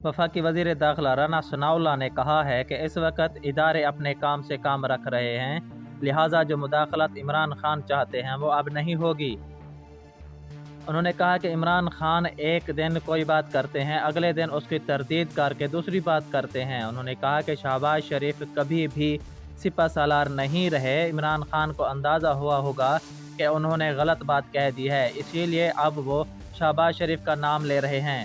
वफाकी वज़ीर दाखिला राना सनाउल्लाह ने कहा है कि इस वक्त इदारे अपने काम से काम रख रहे हैं, लिहाजा जो मुदाखलत इमरान खान चाहते हैं वो अब नहीं होगी। उन्होंने कहा कि इमरान खान एक दिन कोई बात करते हैं, अगले दिन उसकी तरदीद करके दूसरी बात करते हैं। उन्होंने कहा कि शहबाज शरीफ कभी भी सिपा सालार नहीं रहे। इमरान खान को अंदाज़ा हुआ होगा कि उन्होंने गलत बात कह दी है, इसीलिए अब वो शहबाज शरीफ का नाम ले रहे हैं।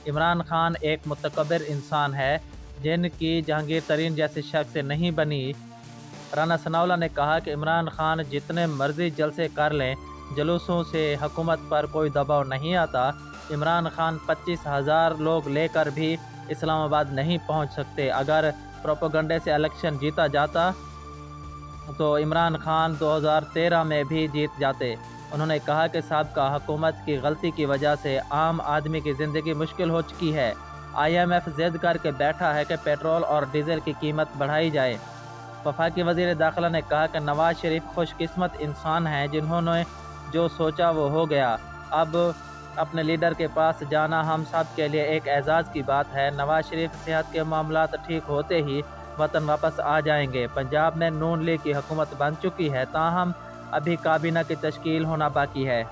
इमरान खान एक मुतकब्बिर इंसान है जिनकी जहांगीर तरीन जैसे शख्स से नहीं बनी। राना सनाउल्लाह ने कहा कि इमरान खान जितने मर्जी जलसे कर लें, जलूसों से हुकूमत पर कोई दबाव नहीं आता। इमरान खान 25,000 लोग लेकर भी इस्लामाबाद नहीं पहुंच सकते। अगर प्रोपेगेंडे से इलेक्शन जीता जाता तो इमरान खान 2013 में भी जीत जाते। उन्होंने कहा कि साबका हुकूमत की गलती की वजह से आम आदमी की ज़िंदगी मुश्किल हो चुकी है। IMF ज़िद करके बैठा है कि पेट्रोल और डीजल की कीमत बढ़ाई जाए। वफाकी वज़ीर दाखिला ने कहा कि नवाज शरीफ खुशकिस्मत इंसान हैं जिन्होंने जो सोचा वो हो गया। अब अपने लीडर के पास जाना हम सब के लिए एक एजाज़ की बात है। नवाज शरीफ सेहत के मामलात ठीक होते ही वतन वापस आ जाएंगे। पंजाब में नून लीग की हुकूमत बन चुकी है, ताहम अभी काबीना की तश्कील होना बाकी है।